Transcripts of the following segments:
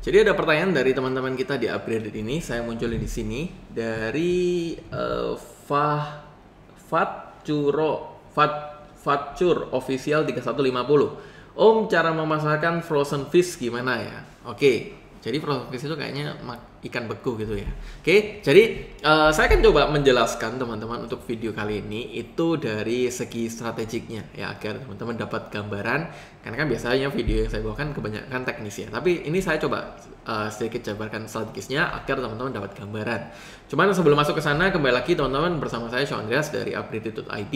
Jadi ada pertanyaan dari teman-teman kita di upgrade ini, saya munculin di sini dari Fatcur official 3150. Om, cara memasarkan frozen fish gimana ya? Oke, jadi frozen fish itu kayaknya ikan beku gitu ya. Oke, jadi saya akan coba menjelaskan teman-teman untuk video kali ini itu dari segi strategiknya ya, agar teman-teman dapat gambaran. Karena kan biasanya video yang saya bawakan kebanyakan teknis ya, tapi ini saya coba sedikit jabarkan strategisnya agar teman-teman dapat gambaran. Cuman sebelum masuk ke sana, kembali lagi teman-teman bersama saya Sean Andreas dari upgrade.id,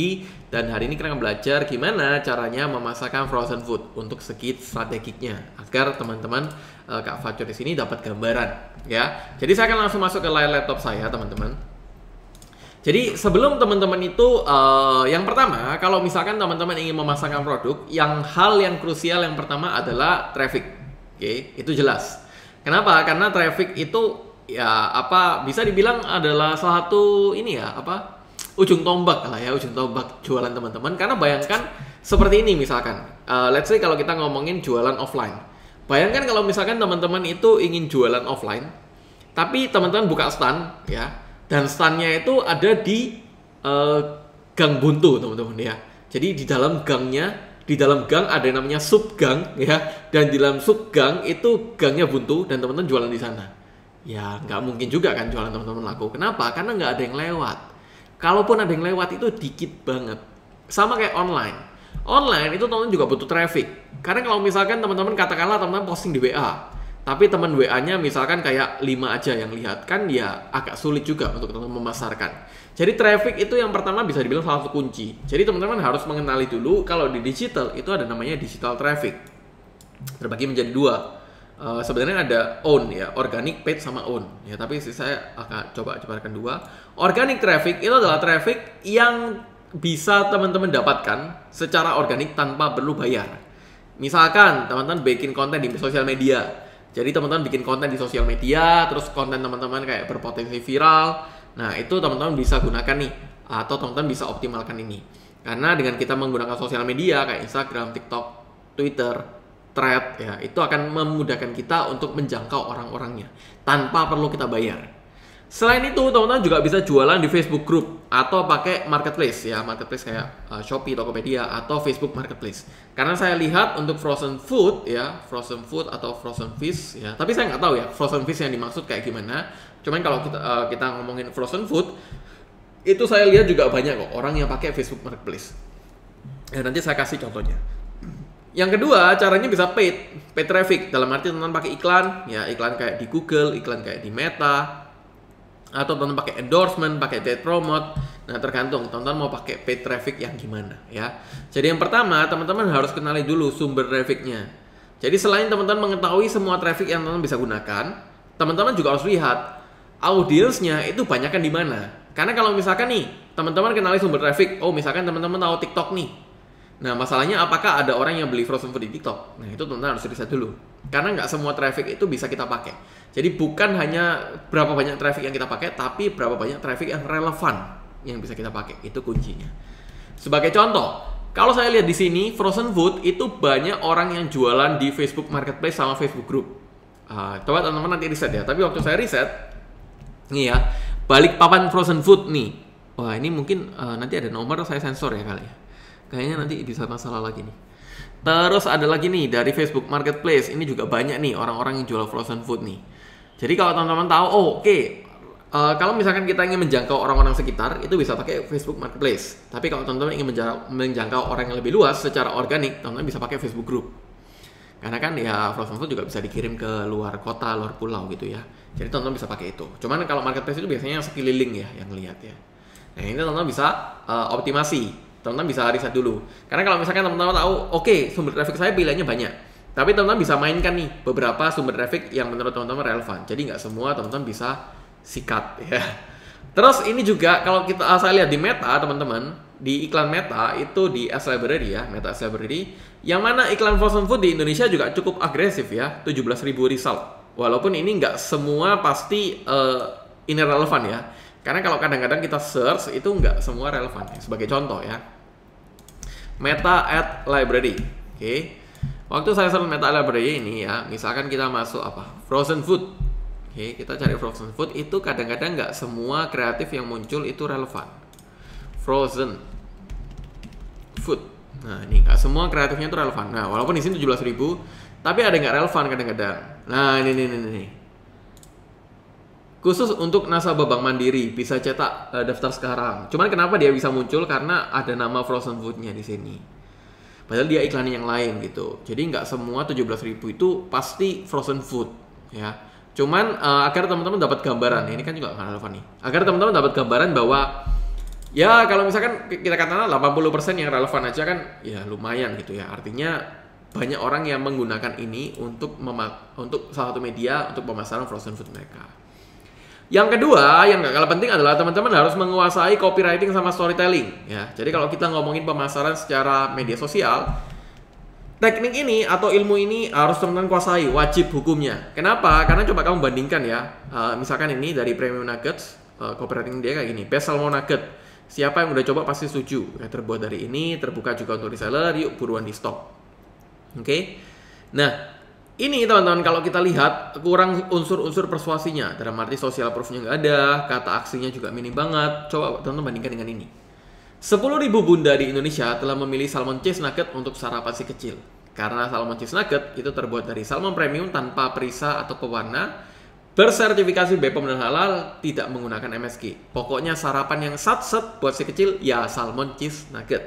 dan hari ini kita akan belajar gimana caranya memasarkan frozen food untuk segi strategiknya agar teman-teman Kak Fatcur di sini dapat gambaran ya. Jadi saya akan langsung masuk ke layar laptop saya teman-teman. Jadi sebelum teman-teman itu yang pertama, kalau misalkan teman-teman ingin memasarkan produk, hal yang krusial yang pertama adalah traffic. Oke, itu jelas. Kenapa? Karena traffic itu ya bisa dibilang adalah salah satu ujung tombak lah ya, ujung tombak jualan teman-teman. Karena bayangkan seperti ini misalkan, let's say kalau kita ngomongin jualan offline. Bayangkan kalau misalkan teman-teman itu ingin jualan offline, tapi teman-teman buka stand ya, dan standnya itu ada di gang buntu teman-teman ya. Jadi di dalam gang ada yang namanya sub gang ya, dan di dalam sub gang itu gangnya buntu dan teman-teman jualan di sana. Ya nggak mungkin juga kan jualan teman-teman laku. Kenapa? Karena nggak ada yang lewat. Kalaupun ada yang lewat itu dikit banget. Sama kayak online. Online itu teman-teman juga butuh traffic. Karena kalau misalkan teman-teman katakanlah teman-teman posting di WA, tapi teman WA-nya misalkan kayak 5 aja yang lihat, kan ya agak sulit juga untuk teman-teman memasarkan. Jadi traffic itu yang pertama bisa dibilang salah satu kunci. Jadi teman-teman harus mengenali dulu kalau di digital itu ada namanya digital traffic. Terbagi menjadi dua. Sebenarnya ada own ya, organic paid sama own ya, tapi saya akan coba jabarkan dua. Organic traffic itu adalah traffic yang bisa teman-teman dapatkan secara organik tanpa perlu bayar. Misalkan teman-teman bikin konten di sosial media. Jadi teman-teman bikin konten di sosial media, terus konten teman-teman kayak berpotensi viral. Nah, itu teman-teman bisa gunakan nih, atau teman-teman bisa optimalkan ini. Karena dengan kita menggunakan sosial media kayak Instagram, TikTok, Twitter, Thread ya, itu akan memudahkan kita untuk menjangkau orang-orangnya tanpa perlu kita bayar. Selain itu, teman-teman juga bisa jualan di Facebook Group atau pakai marketplace ya, marketplace kayak Shopee, Tokopedia atau Facebook Marketplace. Karena saya lihat untuk frozen food atau frozen fish ya, tapi saya nggak tahu ya frozen fish yang dimaksud kayak gimana. Cuman kalau kita ngomongin frozen food, itu saya lihat juga banyak kok orang yang pakai Facebook Marketplace. Ya, nanti saya kasih contohnya. Yang kedua, caranya bisa paid traffic. Dalam arti teman-teman pakai iklan, ya iklan kayak di Google, iklan kayak di Meta, atau teman-teman pakai endorsement, pakai paid promote. Nah, tergantung teman-teman mau pakai paid traffic yang gimana ya. Jadi yang pertama, teman-teman harus kenali dulu sumber trafficnya. Jadi selain teman-teman mengetahui semua traffic yang teman-teman bisa gunakan, teman-teman juga harus lihat audiensnya itu banyakkan di mana. Karena kalau misalkan nih, teman-teman kenali sumber traffic, oh misalkan teman-teman tahu TikTok nih. Nah, masalahnya apakah ada orang yang beli frozen food di TikTok? Nah, itu teman-teman harus riset dulu. Karena nggak semua traffic itu bisa kita pakai. Jadi bukan hanya berapa banyak traffic yang kita pakai, tapi berapa banyak traffic yang relevan yang bisa kita pakai. Itu kuncinya. Sebagai contoh, kalau saya lihat di sini, frozen food itu banyak orang yang jualan di Facebook Marketplace sama Facebook Group. Coba teman-teman nanti riset ya. Tapi waktu saya riset, nih ya, Balikpapan frozen food nih. Wah, ini mungkin nanti ada nomor saya sensor ya kali ya. Kayaknya nanti bisa masalah lagi nih. Terus ada lagi nih dari Facebook Marketplace. Ini juga banyak nih orang-orang yang jual frozen food nih. Jadi kalau teman-teman tahu, kalau misalkan kita ingin menjangkau orang-orang sekitar, itu bisa pakai Facebook Marketplace. Tapi kalau teman-teman ingin menjangkau orang yang lebih luas secara organik, teman-teman bisa pakai Facebook Group. Karena kan ya frozen food juga bisa dikirim ke luar kota, luar pulau gitu ya. Jadi teman-teman bisa pakai itu. Cuman kalau Marketplace itu biasanya sekeliling ya yang lihat ya. Nah, ini teman-teman bisa optimasi. Teman-teman bisa riset dulu. Karena kalau misalkan teman-teman tahu, sumber traffic saya pilihannya banyak. Tapi teman-teman bisa mainkan nih beberapa sumber traffic yang menurut teman-teman relevan. Jadi nggak semua teman-teman bisa sikat ya. Terus ini juga kalau saya lihat di Meta teman-teman, di iklan Meta itu di Ads Library ya, Meta Ads Library, yang mana iklan frozen food di Indonesia juga cukup agresif ya, 17.000 result. Walaupun ini nggak semua pasti ini relevan ya. Karena kalau kadang-kadang kita search itu nggak semua relevan. Sebagai contoh ya, Meta Ad Library, Waktu saya search Meta Library ini ya, misalkan kita masuk apa? Frozen food. Oke, kita cari frozen food, itu kadang-kadang nggak semua kreatif yang muncul itu relevan. Frozen food. Nah, ini nggak semua kreatifnya itu relevan. Nah, walaupun di sini 17.000, tapi ada nggak relevan kadang-kadang. Nah, ini. Khusus untuk nasabah Bank Mandiri bisa cetak daftar sekarang. Cuman kenapa dia bisa muncul? Karena ada nama frozen food-nya di sini. Padahal dia iklanin yang lain gitu. Jadi nggak semua 17.000 itu pasti frozen food ya. Cuman agar teman-teman dapat gambaran, ini kan juga nggak relevan nih. Agar teman-teman dapat gambaran bahwa ya kalau misalkan kita katakan 80% yang relevan aja kan ya lumayan gitu ya. Artinya banyak orang yang menggunakan ini untuk salah satu media untuk pemasaran frozen food mereka. Yang kedua, yang gak kalah penting adalah teman-teman harus menguasai copywriting sama storytelling ya. Jadi kalau kita ngomongin pemasaran secara media sosial, teknik ini atau ilmu ini harus teman-teman kuasai, wajib hukumnya. Kenapa? Karena coba kamu bandingkan ya. Misalkan ini dari Premium Nuggets, copywriting dia kayak gini, best salmon nugget. Siapa yang udah coba pasti setuju. Ya, terbuat dari ini, terbuka juga untuk reseller, yuk buruan di stok. Oke. Nah, ini teman-teman kalau kita lihat kurang unsur-unsur persuasinya. Dalam arti social proof-nya nggak ada, kata aksinya juga minim banget. Coba teman-teman bandingkan dengan ini. 10.000 bunda di Indonesia telah memilih salmon cheese nugget untuk sarapan si kecil. Karena salmon cheese nugget itu terbuat dari salmon premium tanpa perisa atau pewarna, bersertifikasi BPOM dan halal, tidak menggunakan MSG. Pokoknya sarapan yang sat-set buat si kecil ya salmon cheese nugget.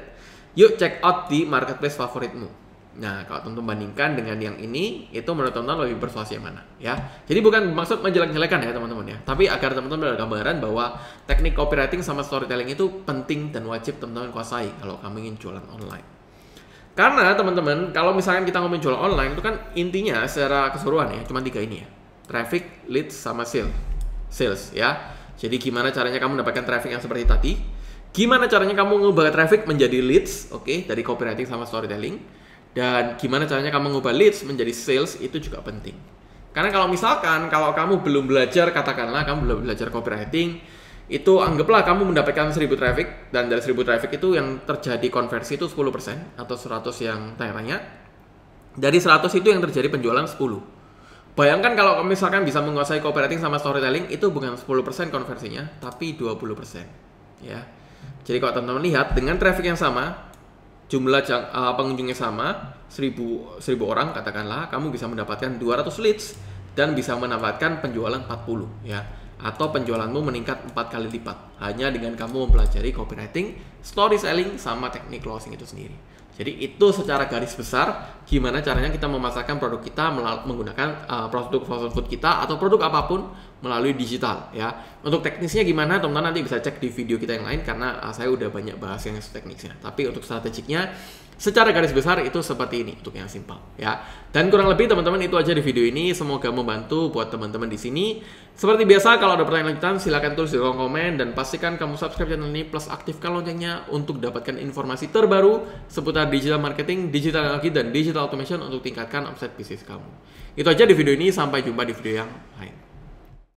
Yuk check out di marketplace favoritmu. Nah, kalau teman-teman bandingkan dengan yang ini, itu menurut teman-teman lebih persuasi yang mana ya. Jadi bukan maksud menjelek-jelekan ya teman-teman ya, tapi agar teman-teman ada gambaran bahwa teknik copywriting sama storytelling itu penting dan wajib teman-teman kuasai kalau kamu ingin jualan online. Karena teman-teman, kalau misalkan kita ngomongin jualan online itu kan intinya secara keseluruhan ya, cuma 3 ini ya. Traffic, leads, sama sales ya. Jadi gimana caranya kamu mendapatkan traffic yang seperti tadi? Gimana caranya kamu mengubah traffic menjadi leads, oke, dari copywriting sama storytelling? Dan gimana caranya kamu mengubah leads menjadi sales, itu juga penting. Karena kalau misalkan, kalau kamu belum belajar, katakanlah kamu belum belajar copywriting, itu anggaplah kamu mendapatkan 1000 traffic, dan dari 1000 traffic itu yang terjadi konversi itu 10%, atau 100 yang tanya-tanya. Dari 100 itu yang terjadi penjualan 10. Bayangkan kalau misalkan bisa menguasai copywriting sama storytelling, itu bukan 10% konversinya, tapi 20%. Ya. Jadi kalau teman-teman lihat, dengan traffic yang sama, jumlah pengunjungnya sama, 1000 orang katakanlah, kamu bisa mendapatkan 200 leads dan bisa mendapatkan penjualan 40 ya. Atau penjualanmu meningkat 4 kali lipat hanya dengan kamu mempelajari copywriting, storytelling sama teknik closing itu sendiri. Jadi itu secara garis besar gimana caranya kita memasarkan produk kita menggunakan produk frozen food kita atau produk apapun melalui digital ya. Untuk teknisnya gimana teman-teman nanti bisa cek di video kita yang lain karena saya udah banyak bahas yang teknisnya. Tapi untuk strategiknya secara garis besar itu seperti ini untuk yang simpel ya. Dan kurang lebih teman-teman itu aja di video ini. Semoga membantu buat teman-teman di sini. Seperti biasa kalau ada pertanyaan lanjutan silahkan tulis di kolom komen dan pastikan kamu subscribe channel ini plus aktifkan loncengnya untuk dapatkan informasi terbaru seputar digital marketing, digital teknologi dan digital automation untuk tingkatkan omset bisnis kamu. Itu aja di video ini, sampai jumpa di video yang lain.